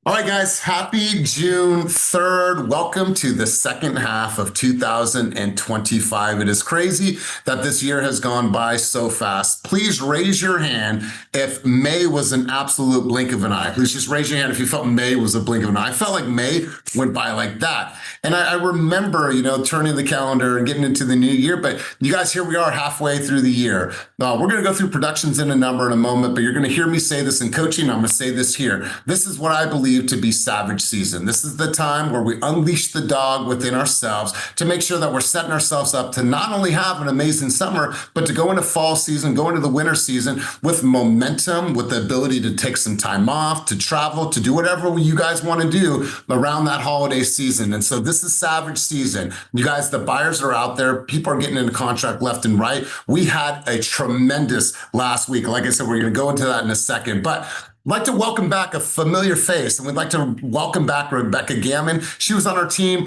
All right, guys, happy June 3rd. Welcome to the second half of 2025. It is crazy that this year has gone by so fast. Please raise your hand if May was an absolute blink of an eye. Please just raise your hand if you felt May was a blink of an eye. I felt like May went by like that. And I remember, turning the calendar and getting into the new year, but you guys, here we are halfway through the year. We're going to go through productions in a number in a moment, but you're going to hear me say this in coaching. I'm going to say this here. This is what I believe to be savage season. This is the time where we unleash the dog within ourselves to make sure that we're setting ourselves up to not only have an amazing summer, but to go into fall season, go into the winter season with momentum, with the ability to take some time off, to travel, to do whatever you guys want to do around that holiday season. And so this is savage season. You guys, the buyers are out there. People are getting into contract left and right. We had a tremendous last week. Like I said, we're going to go into that in a second, but I'd like to welcome back a familiar face, and we'd like to welcome back Rebecca Gammon. She was on our team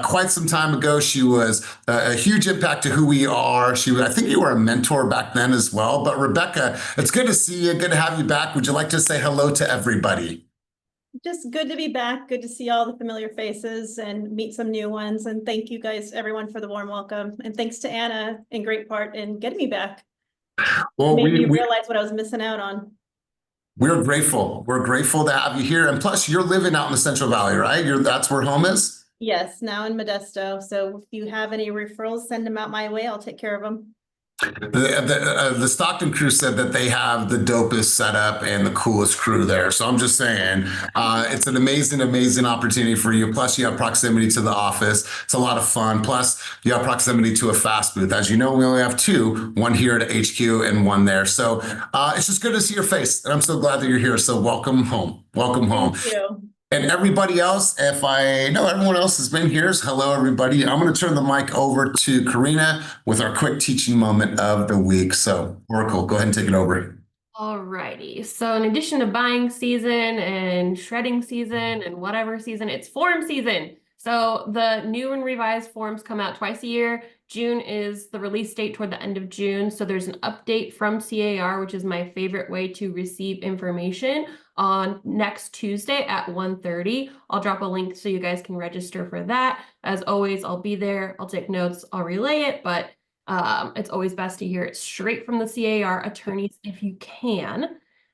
quite some time ago. She was a huge impact to who we are. I think you were a mentor back then as well. But Rebecca, it's good to see you. Good to have you back. Would you like to say hello to everybody? Just good to be back. Good to see all the familiar faces and meet some new ones. And thank you guys, everyone, for the warm welcome. And thanks to Anna in great part in getting me back. Well, made me realize what I was missing out on. We're grateful. We're grateful to have you here. And plus, you're living out in the Central Valley, right? That's where home is? Yes, now in Modesto. So if you have any referrals, send them out my way. I'll take care of them. The Stockton crew said that they have the dopest setup and the coolest crew there. So I'm just saying, it's an amazing, amazing opportunity for you. Plus, you have proximity to the office. It's a lot of fun. Plus, you have proximity to a fast booth. As you know, we only have two, one here at HQ and one there. So it's just good to see your face. And I'm so glad that you're here. So welcome home. Welcome home. Thank you. And everybody else, if I know everyone else has been here, so hello, everybody. I'm going to turn the mic over to Carina with our quick teaching moment of the week. So, Oracle, go ahead and take it over. Alrighty. So in addition to buying season and shredding season and whatever season, it's form season. So the new and revised forms come out twice a year. June is the release date toward the end of June. So there's an update from C.A.R, which is my favorite way to receive information, on next Tuesday at 1:30. I'll drop a link so you guys can register for that. As always, I'll be there. I'll take notes. I'll relay it, but it's always best to hear it straight from the C.A.R attorneys if you can.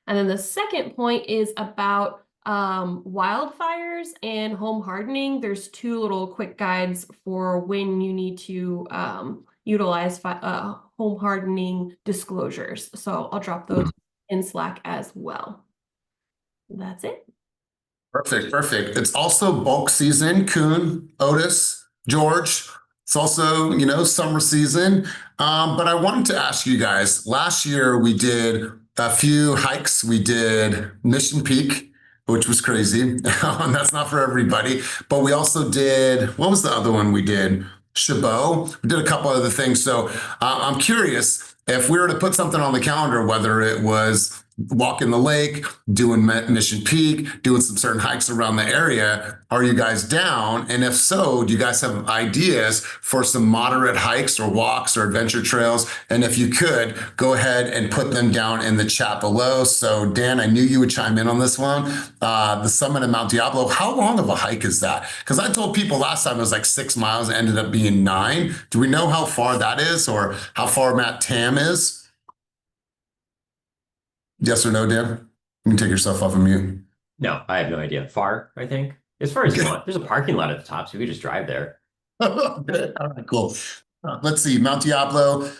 And then the second point is about wildfires and home hardening. There's two little quick guides for when you need to utilize home hardening disclosures. So I'll drop those in Slack as well. That's it. Perfect, perfect. It's also bulk season. Kuhn, Otis, George. It's also, summer season. But I wanted to ask you guys, last year we did a few hikes. We did Mission Peak, which was crazy. And that's not for everybody. But we also did, what was the other one we did? Chabot. We did a couple other things. So I'm curious if we were to put something on the calendar, whether it was walking the lake, doing Mission Peak, doing some certain hikes around the area. Are you guys down? And if so, do you guys have ideas for some moderate hikes or walks or adventure trails? And if you could, go ahead and put them down in the chat below. So Dan, I knew you would chime in on this one. The summit of Mount Diablo, how long of a hike is that? Because I told people last time it was like 6 miles, it ended up being 9. Do we know how far that is or how far Matt Tam is? Yes or no, Dan? You can take yourself off of mute. No, I have no idea. Far, I think. As far as you want, there's a parking lot at the top, so we could just drive there. Okay. All right, cool. Let's see. Mount Diablo,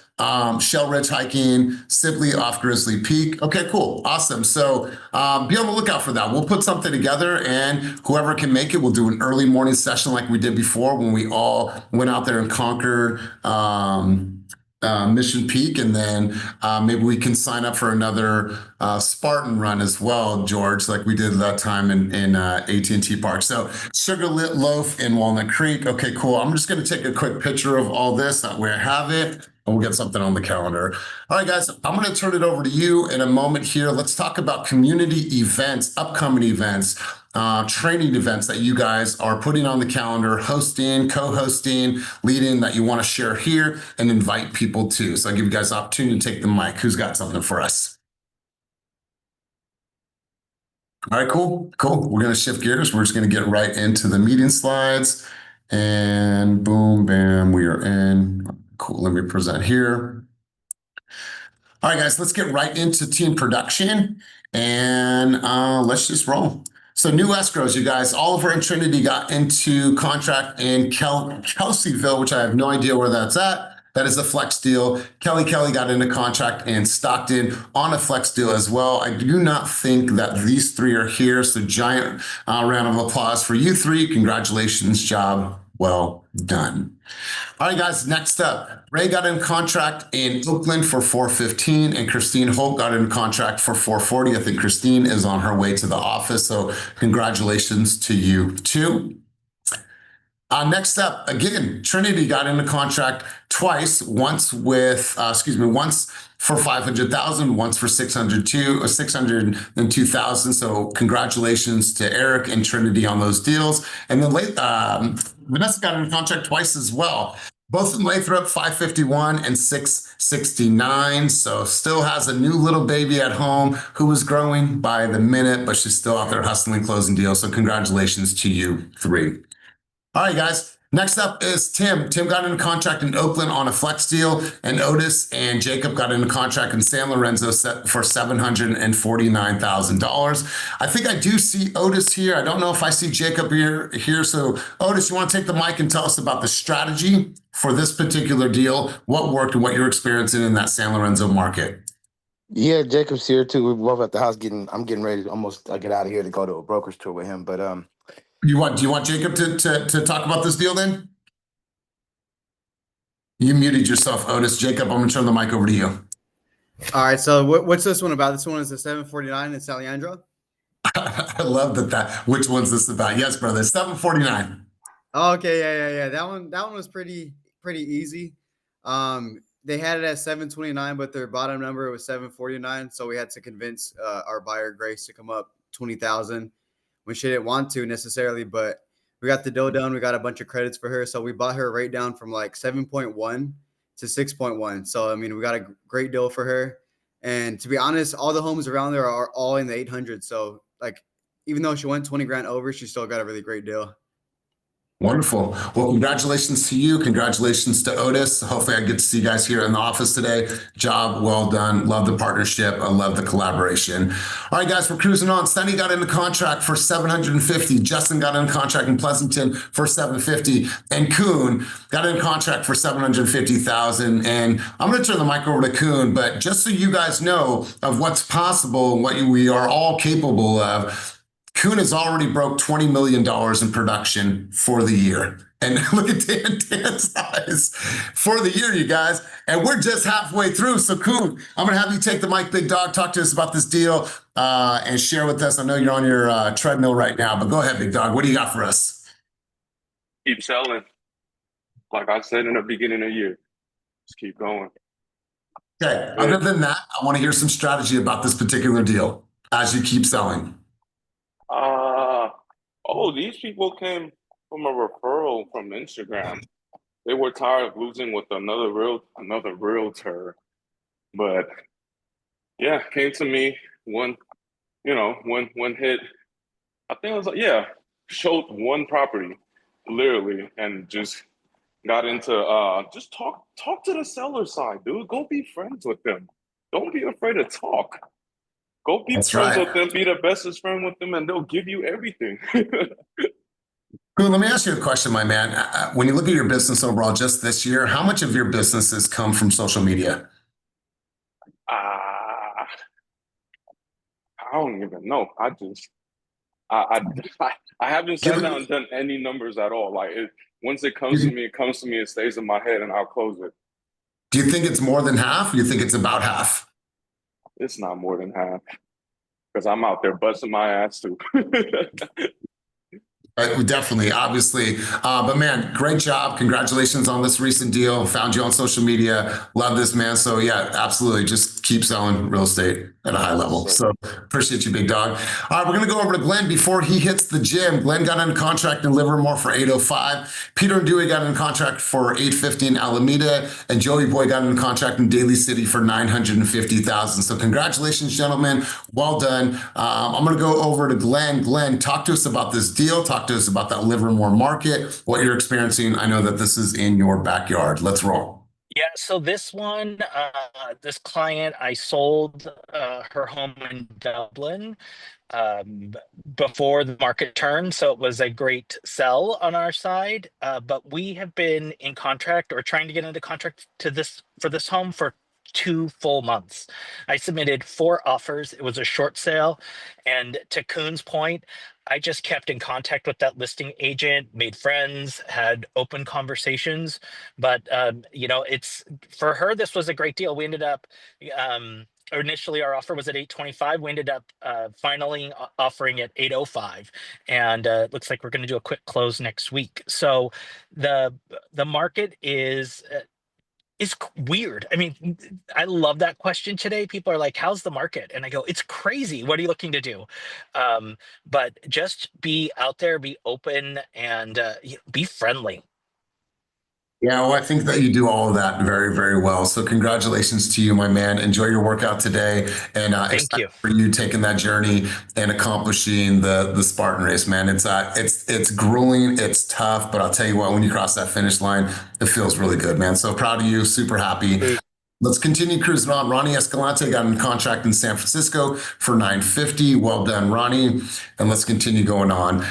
Shell Ridge hiking, Sibley off Grizzly Peak. Okay, cool. Awesome. So be on the lookout for that. We'll put something together, and whoever can make it, we'll do an early morning session like we did before when we all went out there and conquered Mission Peak, and then maybe we can sign up for another Spartan run as well, George, like we did that time in AT&T Park. So Sugar Lit Loaf in Walnut Creek. Okay, cool. I'm just going to take a quick picture of all this. That way I have it, and we'll get something on the calendar. All right, guys, I'm going to turn it over to you in a moment here. Let's talk about community events, upcoming events, training events that you guys are putting on the calendar, hosting, co-hosting, leading, that you want to share here and invite people to. So I give you guys the opportunity to take the mic. Who's got something for us? All right, cool, cool. We're going to shift gears. We're just going to get right into the meeting slides. And boom, bam, we are in. Cool, let me present here. All right, guys, let's get right into team production and let's just roll. So new escrows, you guys. Oliver and Trinity got into contract in Kelseyville, which I have no idea where that's at. That is a flex deal. Kelly got into contract in Stockton on a flex deal as well. I do not think that these three are here. So giant round of applause for you three. Congratulations, job well done. All right, guys, next up, Ray got in contract in Oakland for $415 and Christine Holt got in contract for $440. I think Christine is on her way to the office, so congratulations to you too. Next up, again, Trinity got into contract twice, once with, once for $500,000, once for $602,000. So congratulations to Eric and Trinity on those deals. And then Vanessa got into contract twice as well. Both of them lay through up $551 and $669. So still has a new little baby at home who was growing by the minute, but she's still out there hustling, closing deals. So congratulations to you three. All right, guys. Next up is Tim. Tim got into contract in Oakland on a flex deal, and Otis and Jacob got into contract in San Lorenzo for $749,000. I think I do see Otis here. I don't know if I see Jacob here. So Otis, you want to take the mic and tell us about the strategy for this particular deal, what worked and what you're experiencing in that San Lorenzo market? Yeah, Jacob's here too. We're both at the house I'm getting ready to almost get out of here to go to a broker's tour with him. But do you want Jacob to talk about this deal then? You muted yourself, Otis. Jacob, I'm gonna turn the mic over to you. All right. So what's this one about? This one is the 749 in Saliandro. I love that. Which one's this about? Yes, brother. 749. Oh, okay. Yeah. That one was pretty easy. They had it at 729, but their bottom number was 749. So we had to convince our buyer Grace to come up 20,000 when she didn't want to necessarily, but we got the deal done. We got a bunch of credits for her. So we bought her right down from like 7.1 to 6.1. So, I mean, we got a great deal for her. And to be honest, all the homes around there are all in the 800. So like, even though she went 20 grand over, she still got a really great deal. Wonderful. Well, congratulations to you. Congratulations to Otis. Hopefully I get to see you guys here in the office today. Job well done. Love the partnership. I love the collaboration. All right, guys, we're cruising on. Sunny got into contract for $750. Justin got into contract in Pleasanton for $750. And Kuhn got into contract for $750,000. And I'm going to turn the mic over to Kuhn, but just so you guys know of what's possible and what we are all capable of, Kuhn has already broke $20 million in production for the year. And look at Dan's eyes for the year, you guys. And we're just halfway through. So Kuhn, I'm going to have you take the mic, big dog. Talk to us about this deal and share with us. I know you're on your treadmill right now, but go ahead, big dog. What do you got for us? Keep selling. Like I said in the beginning of the year, just keep going. Okay. Other than that, I want to hear some strategy about this particular deal as you keep selling. These people came from a referral from Instagram. They were tired of losing with another realtor. But yeah, came to me one hit. I think it was showed one property, literally, and just got into just talk to the seller side, dude. Go be friends with them. Don't be afraid to talk. Go be friends with them, be the bestest friend with them, and they'll give you everything. Let me ask you a question, my man. When you look at your business overall, just this year, how much of your business has come from social media? I don't even know. I haven't sat down and done any numbers at all. Like once it comes to me, it stays in my head, and I'll close it. Do you think it's more than half? Or you think it's about half? It's not more than half, because I'm out there busting my ass too. Definitely, obviously. But man, great job. Congratulations on this recent deal. Found you on social media. Love this, man. So yeah, absolutely. Just keep selling real estate at a high level. So appreciate you, big dog. All right, we're going to go over to Glenn before he hits the gym. Glenn got in contract in Livermore for 805. Peter and Dewey got in contract for 850 in Alameda, and Joey Boy got in contract in Daly City for 950,000. So congratulations, gentlemen. Well done. I'm going to go over to Glenn. Glenn, talk to us about this deal. Talk to us about that Livermore market, what you're experiencing. I know that this is in your backyard. Let's roll. Yeah, so this one, this client, I sold her home in Dublin before the market turned, so it was a great sell on our side. But we have been in contract or trying to get into contract for this home for 2 full months. I submitted 4 offers. It was a short sale, and to Kuhn's point, I just kept in contact with that listing agent, made friends, had open conversations. But you know, it's for her, this was a great deal. We ended up initially our offer was at 825. We ended up finally offering at 805, and it looks like we're going to do a quick close next week. So the market is weird. I mean, I love that question today. People are like, how's the market? And I go, it's crazy. What are you looking to do? But just be out there, be open, and be friendly. Yeah, well, I think that you do all of that very, very well. So congratulations to you, my man. Enjoy your workout today, and Thank you. for you taking that journey and accomplishing the Spartan race, man. It's grueling, it's tough, but I'll tell you what, when you cross that finish line, it feels really good, man. So proud of you, super happy. Let's continue cruising on. Ronnie Escalante got in contract in San Francisco for 950. Well done, Ronnie. And let's continue going on.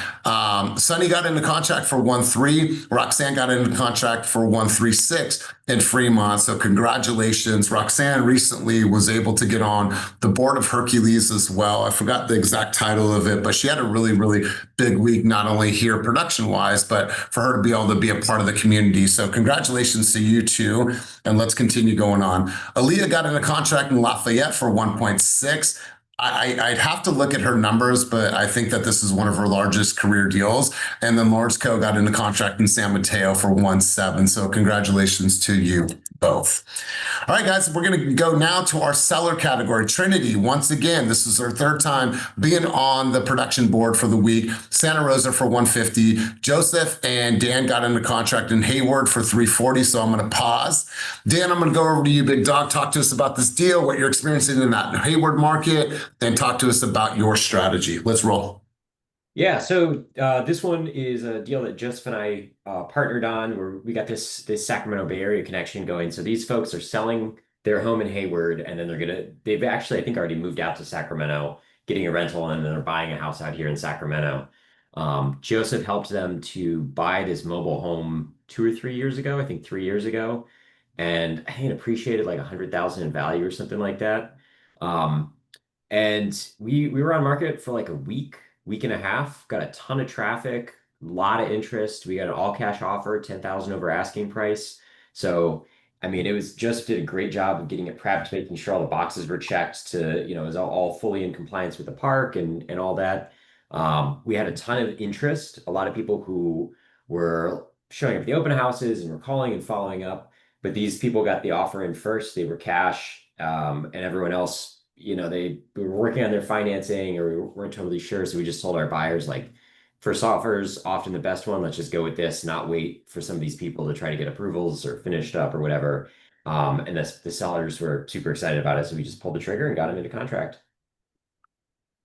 Sonny got into contract for 1.3. Roxanne got into contract for 1.36 in Fremont. So congratulations. Roxanne recently was able to get on the board of Hercules as well. I forgot the exact title of it, but she had a really, really big week, not only here production-wise, but for her to be able to be a part of the community. So congratulations to you too. And let's continue going on. Aaliyah got in a contract in Lafayette for 1.6. I'd have to look at her numbers, but I think that this is one of her largest career deals. And then Lawrence Co got into contract in San Mateo for 1.7. So congratulations to you both. All right, guys, we're going to go now to our seller category. Trinity, once again, this is her 3rd time being on the production board for the week. Santa Rosa for 150. Joseph and Dan got into contract in Hayward for 340. So I'm going to pause. Dan, I'm going to go over to you, big dog. Talk to us about this deal, what you're experiencing in that Hayward market, and talk to us about your strategy. Let's roll. Yeah, so this one is a deal that Joseph and I partnered on, where we got this Sacramento Bay Area connection going. So these folks are selling their home in Hayward, and then they've actually, I think, already moved out to Sacramento, getting a rental, and then they're buying a house out here in Sacramento. Joseph helped them to buy this mobile home 2 or 3 years ago, I think 3 years ago, and I think it appreciated like 100,000 in value or something like that. And we were on market for like a week and a half, got a ton of traffic, a lot of interest. We got an all cash offer, 10,000 over asking price. So, I mean, Joseph did a great job of getting it prepped, making sure all the boxes were checked to, it was all fully in compliance with the park and all that. We had a ton of interest, a lot of people who were showing up at the open houses and were calling and following up, but these people got the offer in first. They were cash, and everyone else, they were working on their financing, or we weren't totally sure. So we just told our buyers, like, first offer's often the best one. Let's just go with this, not wait for some of these people to try to get approvals or finished up or whatever. And the sellers were super excited about it. So we just pulled the trigger and got them into contract.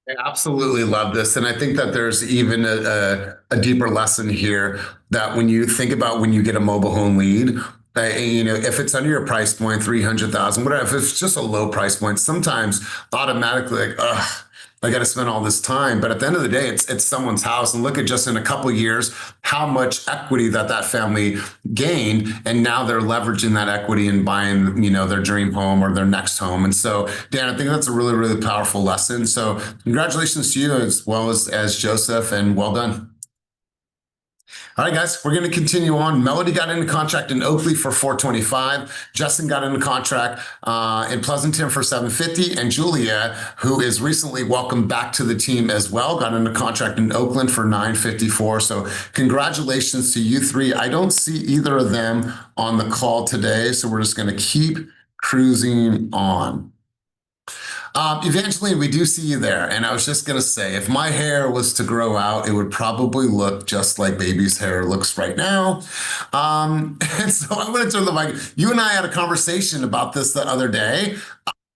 I absolutely love this. And I think that there's even a deeper lesson here, that when you think about when you get a mobile home lead, if it's under your price point, 300,000, whatever, if it's just a low price point, sometimes automatically like, ugh, I got to spend all this time. But at the end of the day, it's someone's house. And look at just in a couple of years, how much equity that family gained. And now they're leveraging that equity and buying, their dream home or their next home. And so, Dan, I think that's a really, really powerful lesson. So congratulations to you, as well as Joseph, and well done. All right, guys, we're going to continue on. Melody got into contract in Oakley for 425. Justin got into contract in Pleasanton for 750. And Julia, who is recently welcomed back to the team as well, got into contract in Oakland for 954. So congratulations to you three. I don't see either of them on the call today, so we're just going to keep cruising on. Evangeline, we do see you there. And I was just going to say, if my hair was to grow out, it would probably look just like baby's hair looks right now. And so I'm going to turn the mic. You and I had a conversation about this the other day.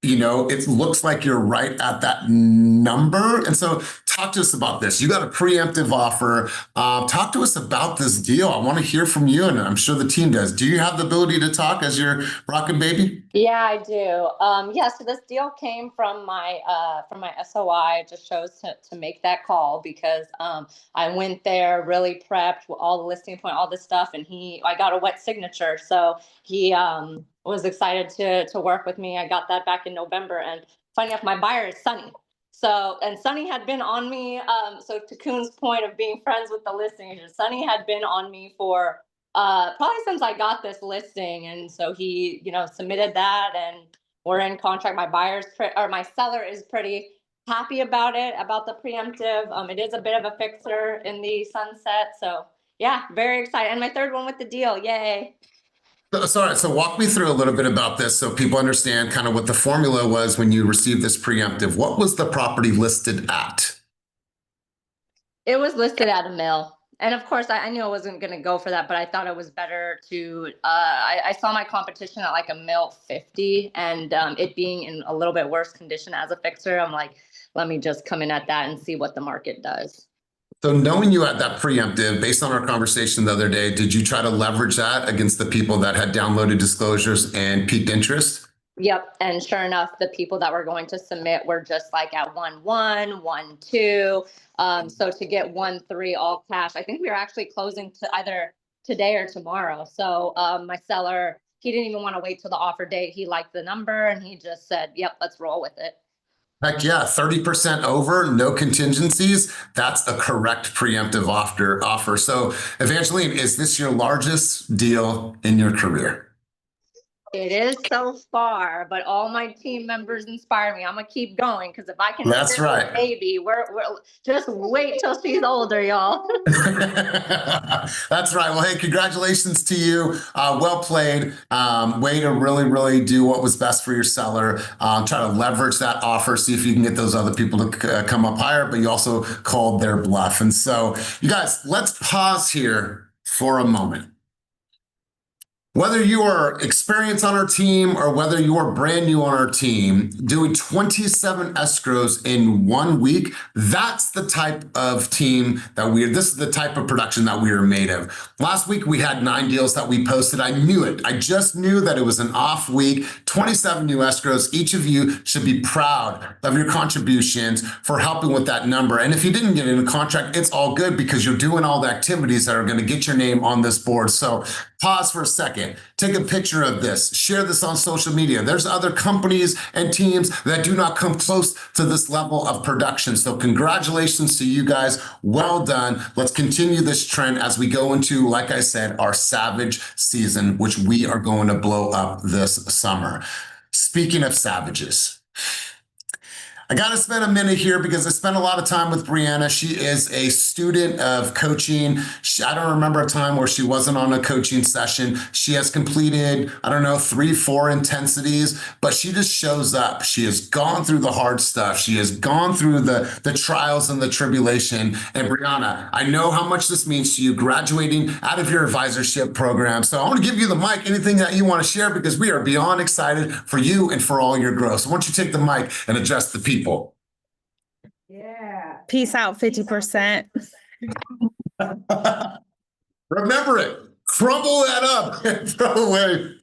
You know, it looks like you're right at that number. And so talk to us about this. You got a preemptive offer. Talk to us about this deal. I want to hear from you, and I'm sure the team does. Do you have the ability to talk as you're rocking baby? Yeah, I do. Yeah, so this deal came from my SOI. It just chose to make that call because I went there really prepped with all the listing point, all this stuff, and I got a wet signature. So he was excited to work with me. I got that back in November, and funny enough, my buyer is Sunny. So, and Sunny had been on me. So to Kuhn's point of being friends with the listing agent, Sunny had been on me for probably since I got this listing. And so he, submitted that, and we're in contract. My seller is pretty happy about it, about the preemptive. It is a bit of a fixer in the sunset. So yeah, very excited. And my third one with the deal. Yay. Sorry, so walk me through a little bit about this so people understand kind of what the formula was when you received this preemptive. What was the property listed at? It was listed at $1 million. And of course, I knew I wasn't going to go for that, but I thought it was better to, I saw my competition at like $1.05 million, and it being in a little bit worse condition as a fixer, I'm like, let me just come in at that and see what the market does. So knowing you had that preemptive, based on our conversation the other day, did you try to leverage that against the people that had downloaded disclosures and piqued interest? Yep. And sure enough, the people that were going to submit were just like at 1-1, 1-2. So to get 1-3 all cash, I think we were actually closing to either today or tomorrow. So my seller, he didn't even want to wait till the offer date. He liked the number and he just said, yep, let's roll with it. Heck yeah, 30% over, no contingencies. That's a correct preemptive offer. So Evangeline, is this your largest deal in your career? It is so far, but all my team members inspire me. I'm gonna keep going because if I can, that's right. Baby, we're just wait till she's older, y'all. That's right. Well, hey, congratulations to you. Well played. Way to really, really do what was best for your seller. Try to leverage that offer. See if you can get those other people to come up higher. But you also called their bluff. And so, you guys, let's pause here for a moment. Whether you are experienced on our team or whether you are brand new on our team, doing 27 escrows in 1 week, that's the type of team that this is the type of production that we are made of. Last week, we had 9 deals that we posted. I knew it. I just knew that it was an off week, 27 new escrows. Each of you should be proud of your contributions for helping with that number. And if you didn't get in a contract, it's all good because you're doing all the activities that are going to get your name on this board. So pause for a second. Take a picture of this. Share this on social media. There's other companies and teams that do not come close to this level of production. So congratulations to you guys. Well done. Let's continue this trend as we go into, like I said, our savage season, which we are going to blow up this summer. Speaking of savages, I got to spend a minute here because I spent a lot of time with Brianna. She is a student of coaching. I don't remember a time where she wasn't on a coaching session. She has completed, 3-4 intensities, but she just shows up. She has gone through the hard stuff. She has gone through the trials and the tribulation. And Brianna, I know how much this means to you graduating out of your advisorship program. So I want to give you the mic, anything that you want to share, because we are beyond excited for you and for all your growth. So why don't you take the mic and address the people. Yeah. Peace out, 50%. Remember it. Crumble that up and throw away,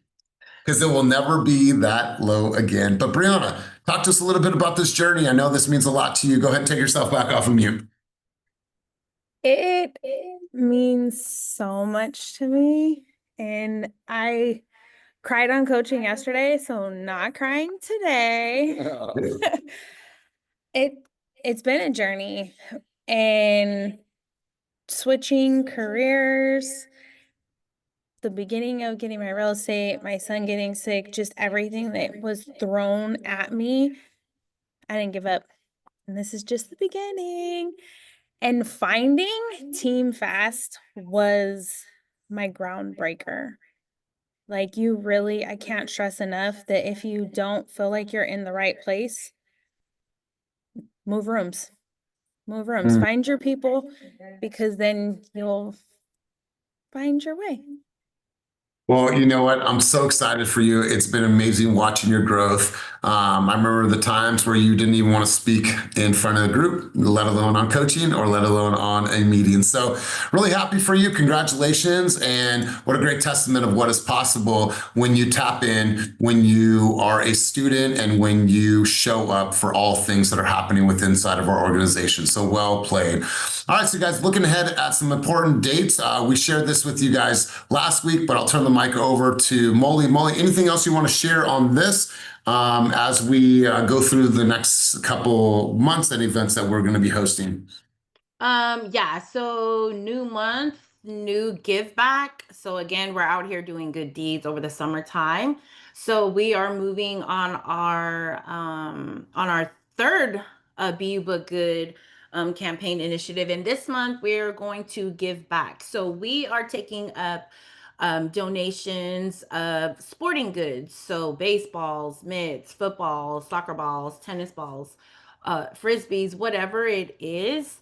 because it will never be that low again. But Brianna, talk to us a little bit about this journey. I know this means a lot to you. Go ahead and take yourself back off of mute. It means so much to me. And I cried on coaching yesterday, so not crying today. It's been a journey, and switching careers, the beginning of getting my real estate, my son getting sick, just everything that was thrown at me, I didn't give up. And this is just the beginning. And finding TeamFast was my groundbreaker. Like you really, I can't stress enough that if you don't feel like you're in the right place, move rooms. Move rooms. Mm. Find your people, because then you'll find your way. Well, you know what? I'm so excited for you. It's been amazing watching your growth. I remember the times where you didn't even want to speak in front of the group, let alone on coaching or let alone on a meeting. So really happy for you. Congratulations. And what a great testament of what is possible when you tap in, when you are a student, and when you show up for all things that are happening within inside of our organization. So well played. All right, so guys, looking ahead at some important dates. We shared this with you guys last week, but I'll turn the mic over to Moli. Moli, anything else you want to share on this as we go through the next couple months and events that we're going to be hosting? Yeah, so new month, new give back. So again, we're out here doing good deeds over the summertime. So we are moving on our third Be You But Good campaign initiative. And this month we're going to give back. So we are taking up donations of sporting goods. So baseballs, mitts, footballs, soccer balls, tennis balls, frisbees, whatever it is.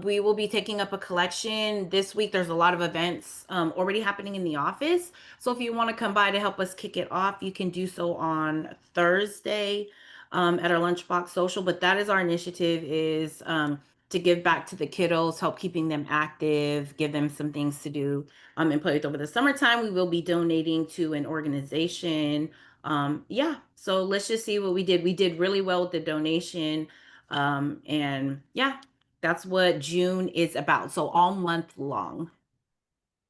We will be taking up a collection this week. There's a lot of events already happening in the office. So if you want to come by to help us kick it off, you can do so on Thursday at our Lunchbox Social. But that is our initiative, is to give back to the kiddos, help keeping them active, give them some things to do and play with over the summertime. We will be donating to an organization. Yeah, so let's just see what we did. We did really well with the donation. And yeah, that's what June is about. So all month long.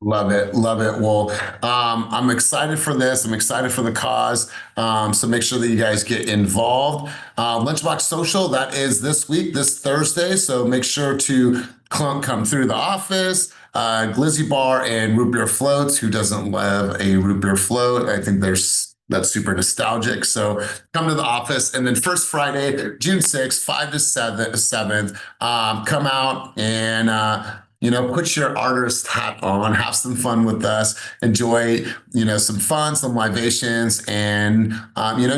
Love it. Love it. Well, I'm excited for this. I'm excited for the cause. So make sure that you guys get involved. Lunchbox Social, that is this week, this Thursday. So make sure to come through the office. Glizzy Bar and Root Beer Floats. Who doesn't love a root beer float? I think that's super nostalgic. So come to the office. And then first Friday, June 6th, 5 to 7th, come out and put your artist hat on, have some fun with us, enjoy, some fun, some libations, and,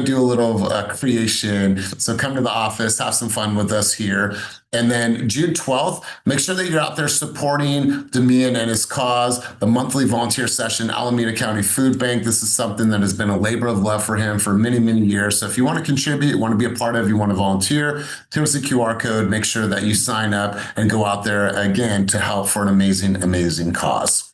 do a little creation. So come to the office, have some fun with us here. And then June 12th, make sure that you're out there supporting Damian and his cause, the monthly volunteer session, Alameda County Food Bank. This is something that has been a labor of love for him for many, many years. So if you want to contribute, you want to be a part of, you want to volunteer, here's the QR code. Make sure that you sign up and go out there again to help for an amazing, amazing cause.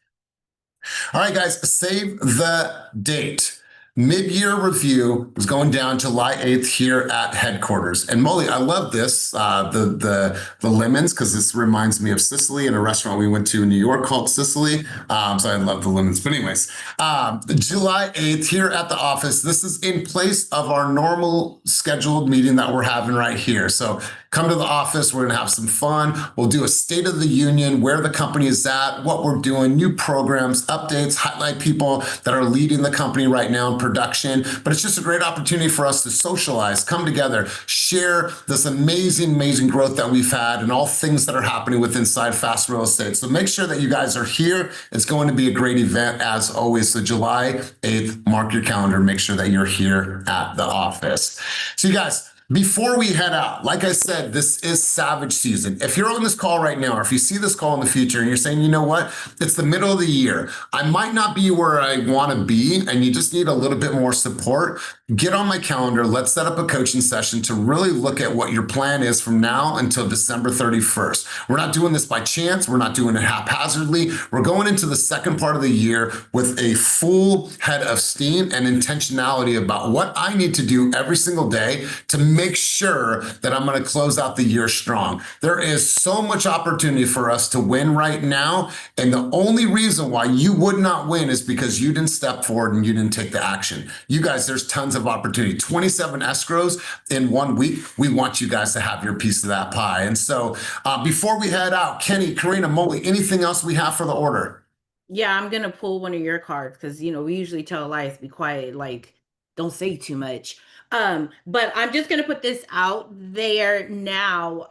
All right, guys, save the date. Mid-year review is going down July 8th here at headquarters. And Moli, I love this, the lemons, because this reminds me of Sicily and a restaurant we went to in New York called Sicily. So I love the lemons. But anyways, July 8th here at the office. This is in place of our normal scheduled meeting that we're having right here. So come to the office. We're going to have some fun. We'll do a State of the Union, where the company is at, what we're doing, new programs, updates, highlight people that are leading the company right now in production. But it's just a great opportunity for us to socialize, come together, share this amazing, amazing growth that we've had and all things that are happening with inside Fast Real Estate. So make sure that you guys are here. It's going to be a great event as always. So July 8th, mark your calendar. Make sure that you're here at the office. So you guys, before we head out, like I said, this is savage season. If you're on this call right now, or if you see this call in the future and you're saying, you know what, it's the middle of the year, I might not be where I want to be, and you just need a little bit more support, get on my calendar. Let's set up a coaching session to really look at what your plan is from now until December 31st. We're not doing this by chance. We're not doing it haphazardly. We're going into the second part of the year with a full head of steam and intentionality about what I need to do every single day to make sure that I'm going to close out the year strong. There is so much opportunity for us to win right now. And the only reason why you would not win is because you didn't step forward and you didn't take the action. You guys, there's tons of opportunity. 27 escrows in 1 week. We want you guys to have your piece of that pie. And so before we head out, Kenny, Karina, Moli, anything else we have for the order? Yeah, I'm going to pull one of your cards because, we usually tell Elias be quiet, like, don't say too much. But I'm just going to put this out there now.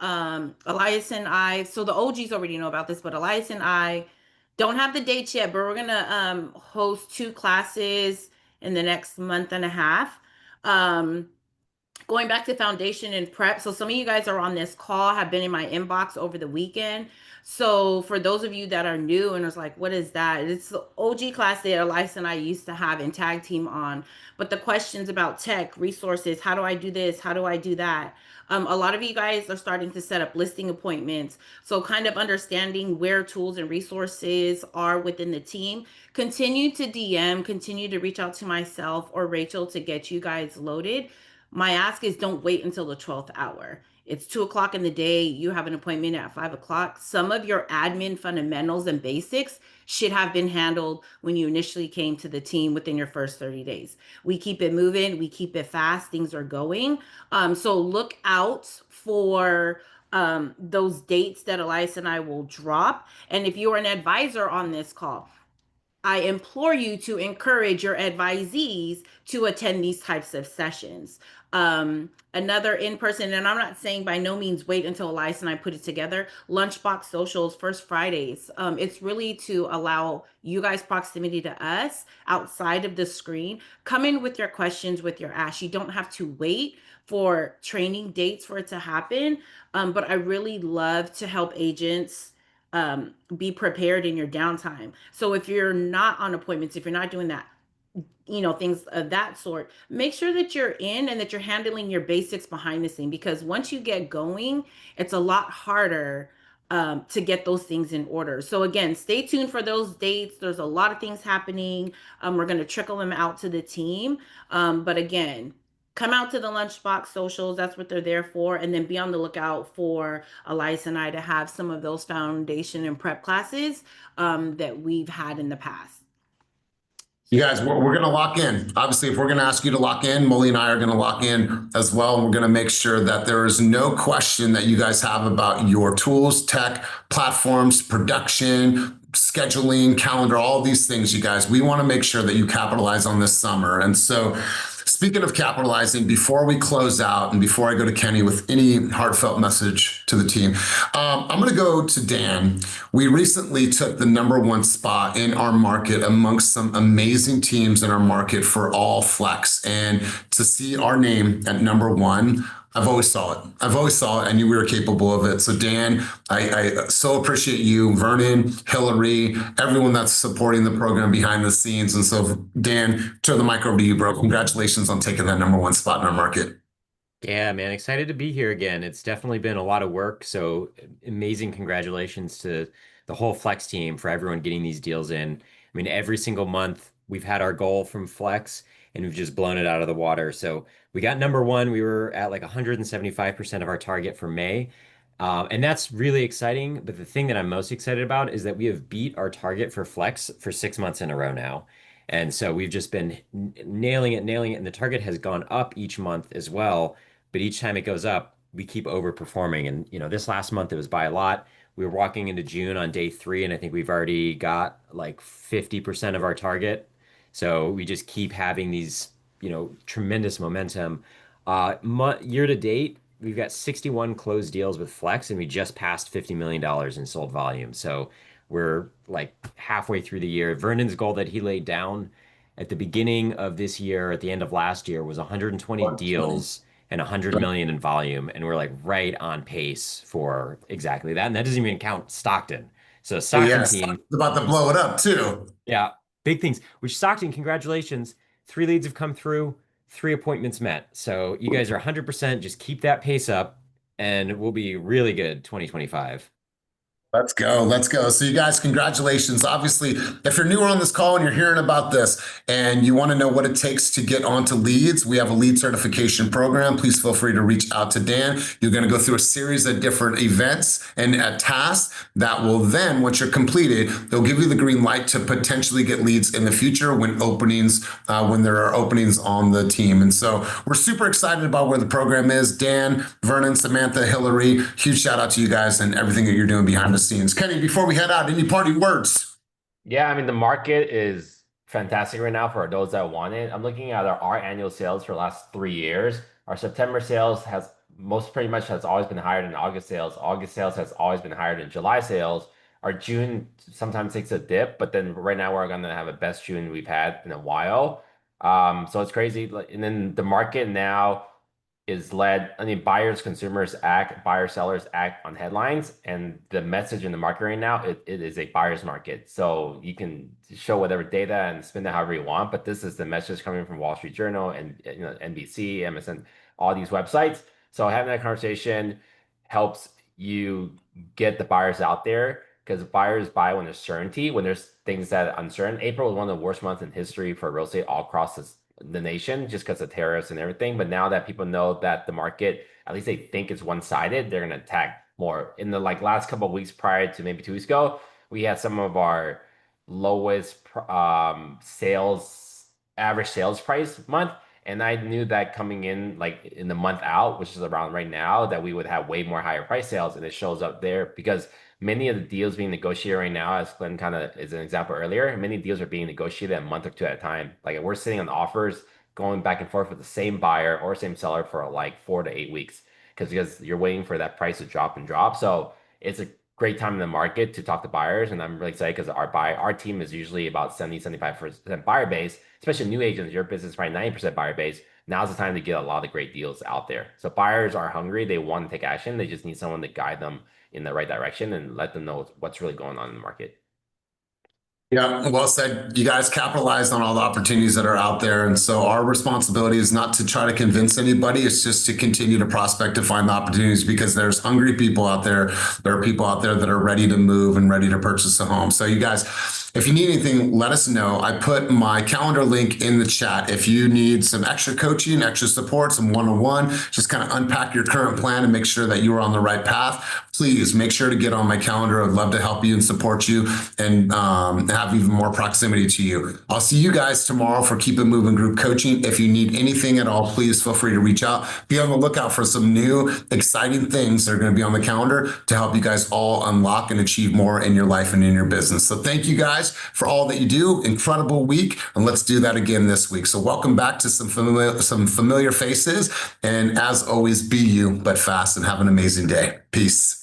Elias and I, so the OGs already know about this, but Elias and I Don't have the dates yet, but we're gonna host 2 classes in the next month and a half. Going back to foundation and prep. So some of you guys are on this call, have been in my inbox over the weekend. So for those of you that are new and it's like, what is that? It's the OG class that Elias and I used to have and tag team on. But the questions about tech, resources, how do I do this? How do I do that? A lot of you guys are starting to set up listing appointments. So kind of understanding where tools and resources are within the team. Continue to DM, continue to reach out to myself or Rachel to get you guys loaded. My ask is don't wait until the 12th hour. It's 2 o'clock in the day. You have an appointment at 5 o'clock. Some of your admin fundamentals and basics should have been handled when you initially came to the team within your first 30 days. We keep it moving. We keep it fast. Things are going. So look out for those dates that Elias and I will drop. And if you're an advisor on this call, I implore you to encourage your advisees to attend these types of sessions. Another in-person, and I'm not saying by no means wait until Elias and I put it together, Lunchbox Socials, First Fridays. It's really to allow you guys proximity to us outside of the screen. Come in with your questions, with your ask. You don't have to wait for training dates for it to happen. But I really love to help agents be prepared in your downtime. So if you're not on appointments, if you're not doing that, things of that sort, make sure that you're in and that you're handling your basics behind the scene, because once you get going, it's a lot harder to get those things in order. So again, stay tuned for those dates. There's a lot of things happening. We're going to trickle them out to the team. But again, come out to the Lunchbox Socials. That's what they're there for. And then be on the lookout for Elias and I to have some of those foundation and prep classes that we've had in the past. You guys, we're going to lock in. Obviously, if we're going to ask you to lock in, Moli and I are going to lock in as well. And we're going to make sure that there is no question that you guys have about your tools, tech, platforms, production, scheduling, calendar, all these things, you guys. We want to make sure that you capitalize on this summer. And so speaking of capitalizing, before we close out and before I go to Kenny with any heartfelt message to the team, I'm going to go to Dan. We recently took the #1 spot in our market amongst some amazing teams in our market for all flex. And to see our name at #1, I've always saw it. I knew we were capable of it. So Dan, I so appreciate you, Vernon, Hillary, everyone that's supporting the program behind the scenes. And so Dan, turn the mic over to you, bro. Congratulations on taking that #1 spot in our market. Yeah, man, excited to be here again. It's definitely been a lot of work. So amazing congratulations to the whole Flex team for everyone getting these deals in. I mean, every single month we've had our goal from Flex and we've just blown it out of the water. So we got #1. We were at like 175% of our target for May. And that's really exciting. But the thing that I'm most excited about is that we have beat our target for Flex for 6 months in a row now. And so we've just been nailing it. And the target has gone up each month as well. But each time it goes up, we keep overperforming. And, this last month it was by a lot. We were walking into June on day 3, and I think we've already got like 50% of our target. So we just keep having these, tremendous momentum. Year to date, we've got 61 closed deals with Flex, and we just passed $50 million in sold volume. So we're like halfway through the year. Vernon's goal that he laid down at the beginning of this year, at the end of last year, was 120 deals and 100 million in volume. And we're like right on pace for exactly that. And that doesn't even count Stockton. So Stockton team about to blow it up too. Yeah, big things. Which Stockton, congratulations. 3 leads have come through, 3 appointments met. So you guys are 100%. Just keep that pace up and we'll be really good 2025. Let's go. So you guys, congratulations. Obviously, if you're newer on this call and you're hearing about this and you want to know what it takes to get onto leads, we have a lead certification program. Please feel free to reach out to Dan. You're going to go through a series of different events and tasks that will then, once you're completed, they'll give you the green light to potentially get leads in the future when there are openings on the team. And so we're super excited about where the program is. Dan, Vernon, Samantha, Hillary, huge shout out to you guys and everything that you're doing behind the scenes. Kenny, before we head out, any parting words? Yeah, I mean, the market is fantastic right now for those that want it. I'm looking at our annual sales for the last 3 years. Our September sales pretty much has always been higher than August sales. August sales has always been higher than July sales. Our June sometimes takes a dip, but then right now we're gonna have the best June we've had in a while. So it's crazy. And then the market now is led, I mean, buyers, sellers act on headlines, and the message in the market right now, it is a buyer's market. So you can show whatever data and spin it however you want, but this is the message coming from Wall Street Journal and NBC, MSN, all these websites. So having that conversation helps you get the buyers out there, because buyers buy when there's certainty, when there's things that are uncertain. April was one of the worst months in history for real estate all across the nation, just because of tariffs and everything. But now that people know that the market, at least they think it's one-sided, they're going to attack more. In the last couple of weeks prior to maybe 2 weeks ago, we had some of our lowest average sales price month. And I knew that coming in in the month out, which is around right now, that we would have way more higher price sales. And it shows up there because many of the deals being negotiated right now, as Glenn kind of is an example earlier, many deals are being negotiated a month or two at a time. Like we're sitting on offers going back and forth with the same buyer or same seller for 4 to 8 weeks because you're waiting for that price to drop and drop. So it's a great time in the market to talk to buyers. And I'm really excited because our team is usually about 70-75% buyer base, especially new agents. Your business is probably 90% buyer base. Now's the time to get a lot of great deals out there. So buyers are hungry. They want to take action. They just need someone to guide them in the right direction and let them know what's really going on in the market. Yeah, well said. You guys capitalized on all the opportunities that are out there. And so our responsibility is not to try to convince anybody. It's just to continue to prospect, to find the opportunities, because there's hungry people out there. There are people out there that are ready to move and ready to purchase a home. So you guys, if you need anything, let us know. I put my calendar link in the chat. If you need some extra coaching, extra support, some one-on-one, just kind of unpack your current plan and make sure that you are on the right path, please make sure to get on my calendar. I'd love to help you and support you and have even more proximity to you. I'll see you guys tomorrow for Keep It Moving group coaching. If you need anything at all, please feel free to reach out. Be on the lookout for some new exciting things that are going to be on the calendar to help you guys all unlock and achieve more in your life and in your business. So thank you guys for all that you do. Incredible week. And let's do that again this week. So welcome back to some familiar faces. And as always, be you, but fast, and have an amazing day. Peace.